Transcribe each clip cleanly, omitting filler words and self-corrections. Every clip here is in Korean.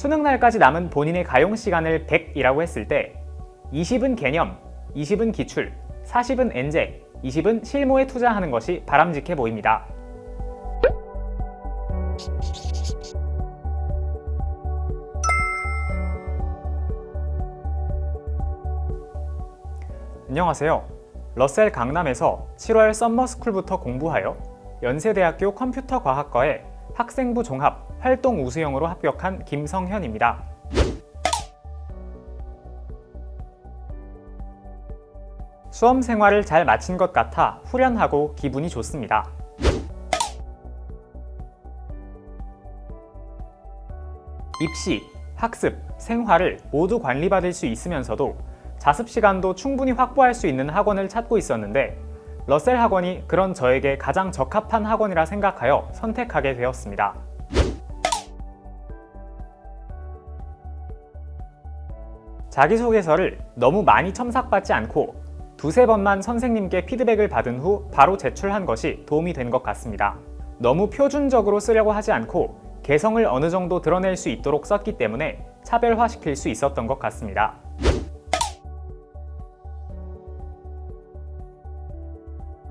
수능날까지 남은 본인의 가용 시간을 100이라고 했을 때 20은 개념, 20은 기출, 40은 엔제, 20은 실무에 투자하는 것이 바람직해 보입니다. 안녕하세요. 러셀 강남에서 7월 썸머스쿨부터 공부하여 연세대학교 컴퓨터과학과에 학생부 종합 활동 우수형으로 합격한 김성현입니다. 수험 생활을 잘 마친 것 같아 후련하고 기분이 좋습니다. 입시, 학습, 생활을 모두 관리받을 수 있으면서도 자습 시간도 충분히 확보할 수 있는 학원을 찾고 있었는데 러셀 학원이 그런 저에게 가장 적합한 학원이라 생각하여 선택하게 되었습니다. 자기소개서를 너무 많이 첨삭받지 않고 두세 번만 선생님께 피드백을 받은 후 바로 제출한 것이 도움이 된 것 같습니다. 너무 표준적으로 쓰려고 하지 않고 개성을 어느 정도 드러낼 수 있도록 썼기 때문에 차별화시킬 수 있었던 것 같습니다.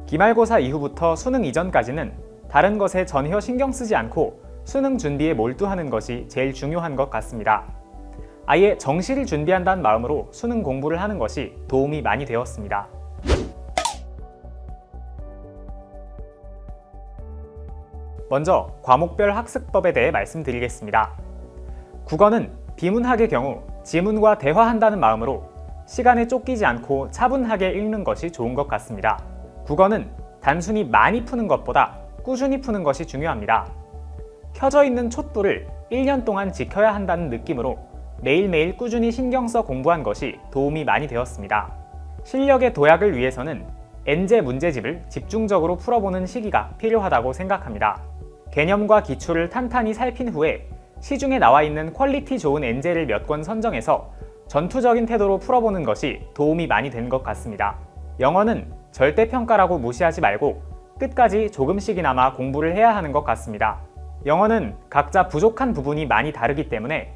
기말고사 이후부터 수능 이전까지는 다른 것에 전혀 신경 쓰지 않고 수능 준비에 몰두하는 것이 제일 중요한 것 같습니다. 아예 정시를 준비한다는 마음으로 수능 공부를 하는 것이 도움이 많이 되었습니다. 먼저 과목별 학습법에 대해 말씀드리겠습니다. 국어는 비문학의 경우 지문과 대화한다는 마음으로 시간에 쫓기지 않고 차분하게 읽는 것이 좋은 것 같습니다. 국어는 단순히 많이 푸는 것보다 꾸준히 푸는 것이 중요합니다. 켜져 있는 촛불을 1년 동안 지켜야 한다는 느낌으로 매일매일 꾸준히 신경 써 공부한 것이 도움이 많이 되었습니다. 실력의 도약을 위해서는 엔제 문제집을 집중적으로 풀어보는 시기가 필요하다고 생각합니다. 개념과 기출을 탄탄히 살핀 후에 시중에 나와 있는 퀄리티 좋은 엔제를 몇 권 선정해서 전투적인 태도로 풀어보는 것이 도움이 많이 된 것 같습니다. 영어는 절대평가라고 무시하지 말고 끝까지 조금씩이나마 공부를 해야 하는 것 같습니다. 영어는 각자 부족한 부분이 많이 다르기 때문에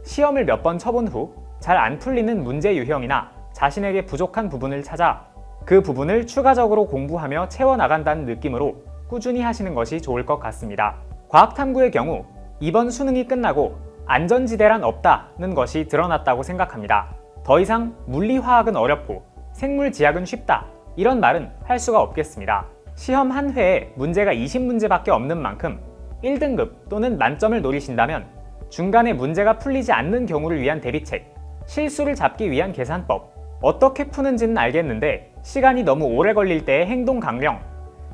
시험을 몇 번 쳐본 후 잘 안 풀리는 문제 유형이나 자신에게 부족한 부분을 찾아 그 부분을 추가적으로 공부하며 채워나간다는 느낌으로 꾸준히 하시는 것이 좋을 것 같습니다. 과학탐구의 경우 이번 수능이 끝나고 안전지대란 없다는 것이 드러났다고 생각합니다. 더 이상 물리화학은 어렵고 생물지학은 쉽다 이런 말은 할 수가 없겠습니다. 시험 한 회에 문제가 20문제밖에 없는 만큼 1등급 또는 만점을 노리신다면 중간에 문제가 풀리지 않는 경우를 위한 대비책, 실수를 잡기 위한 계산법, 어떻게 푸는지는 알겠는데 시간이 너무 오래 걸릴 때의 행동 강령,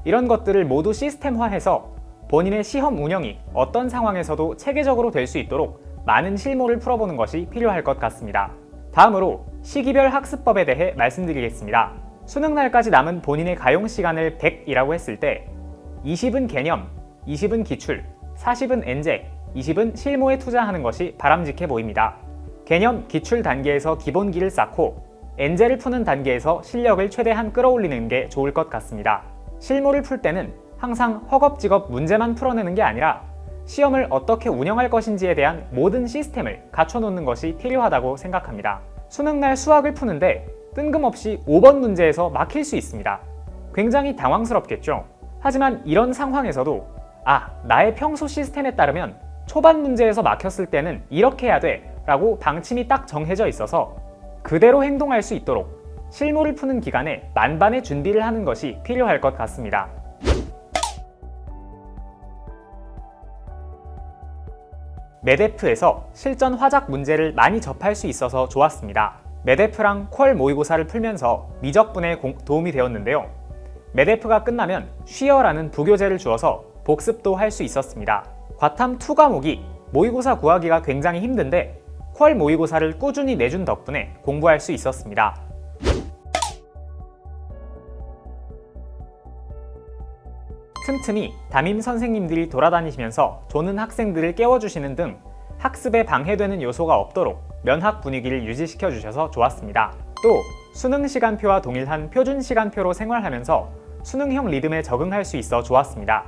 이런 것들을 모두 시스템화해서 본인의 시험 운영이 어떤 상황에서도 체계적으로 될 수 있도록 많은 실무를 풀어보는 것이 필요할 것 같습니다. 다음으로 시기별 학습법에 대해 말씀드리겠습니다. 수능날까지 남은 본인의 가용 시간을 100이라고 했을 때 20은 개념, 20은 기출, 40은 엔제, 20은 실무에 투자하는 것이 바람직해 보입니다. 개념, 기출 단계에서 기본기를 쌓고 엔제를 푸는 단계에서 실력을 최대한 끌어올리는 게 좋을 것 같습니다. 실무를 풀 때는 항상 허겁지겁 문제만 풀어내는 게 아니라 시험을 어떻게 운영할 것인지에 대한 모든 시스템을 갖춰놓는 것이 필요하다고 생각합니다. 수능날 수학을 푸는데 뜬금없이 5번 문제에서 막힐 수 있습니다. 굉장히 당황스럽겠죠? 하지만 이런 상황에서도 나의 평소 시스템에 따르면 초반 문제에서 막혔을 때는 이렇게 해야 돼 라고 방침이 딱 정해져 있어서 그대로 행동할 수 있도록 실무를 푸는 기간에 만반의 준비를 하는 것이 필요할 것 같습니다. 메데프에서 실전 화작 문제를 많이 접할 수 있어서 좋았습니다. 메데프랑 퀄 모의고사를 풀면서 미적분에 도움이 되었는데요. 메데프가 끝나면 쉬어라는 부교재를 주어서 복습도 할 수 있었습니다. 과탐 2 과목이 모의고사 구하기가 굉장히 힘든데 퀄 모의고사를 꾸준히 내준 덕분에 공부할 수 있었습니다. 틈틈이 담임 선생님들이 돌아다니시면서 조는 학생들을 깨워주시는 등 학습에 방해되는 요소가 없도록 면학 분위기를 유지시켜 주셔서 좋았습니다. 또 수능 시간표와 동일한 표준 시간표로 생활하면서 수능형 리듬에 적응할 수 있어 좋았습니다.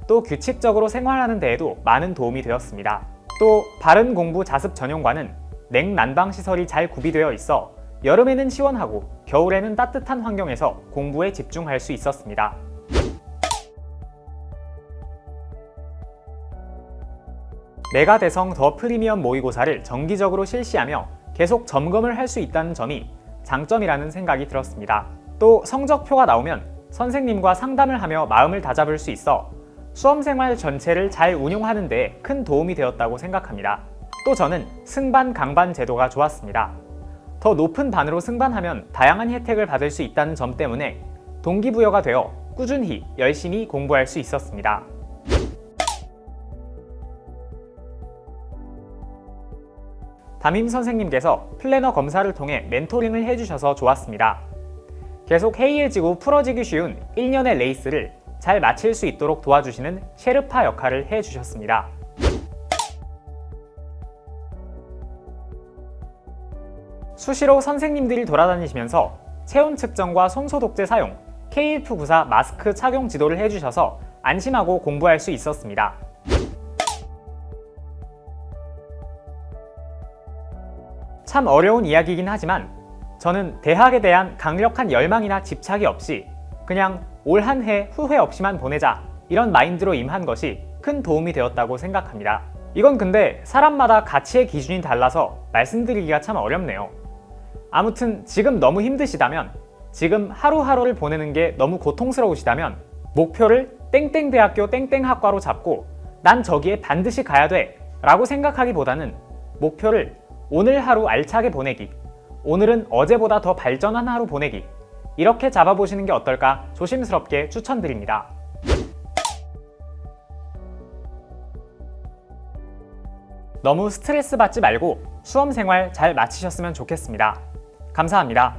또 규칙적으로 생활하는 데에도 많은 도움이 되었습니다. 또 바른 공부 자습 전용과는 냉난방 시설이 잘 구비되어 있어 여름에는 시원하고 겨울에는 따뜻한 환경에서 공부에 집중할 수 있었습니다. 메가대성 더 프리미엄 모의고사를 정기적으로 실시하며 계속 점검을 할 수 있다는 점이 장점이라는 생각이 들었습니다. 또 성적표가 나오면 선생님과 상담을 하며 마음을 다잡을 수 있어 수험생활 전체를 잘 운용하는 데 큰 도움이 되었다고 생각합니다. 또 저는 승반, 강반 제도가 좋았습니다. 더 높은 반으로 승반하면 다양한 혜택을 받을 수 있다는 점 때문에 동기부여가 되어 꾸준히 열심히 공부할 수 있었습니다. 담임 선생님께서 플래너 검사를 통해 멘토링을 해주셔서 좋았습니다. 계속 해이해지고 풀어지기 쉬운 1년의 레이스를 잘 마칠 수 있도록 도와주시는 셰르파 역할을 해주셨습니다. 수시로 선생님들이 돌아다니시면서 체온 측정과 손 소독제 사용, KF94 마스크 착용 지도를 해주셔서 안심하고 공부할 수 있었습니다. 참 어려운 이야기이긴 하지만 저는 대학에 대한 강력한 열망이나 집착이 없이 그냥 올 한 해 후회 없이만 보내자 이런 마인드로 임한 것이 큰 도움이 되었다고 생각합니다. 이건 근데 사람마다 가치의 기준이 달라서 말씀드리기가 참 어렵네요. 아무튼 지금 너무 힘드시다면, 지금 하루하루를 보내는 게 너무 고통스러우시다면 목표를 땡땡대학교 땡땡학과로 잡고 난 저기에 반드시 가야 돼 라고 생각하기보다는 목표를 오늘 하루 알차게 보내기, 오늘은 어제보다 더 발전한 하루 보내기, 이렇게 잡아보시는 게 어떨까 조심스럽게 추천드립니다. 너무 스트레스 받지 말고 수험생활 잘 마치셨으면 좋겠습니다. 감사합니다.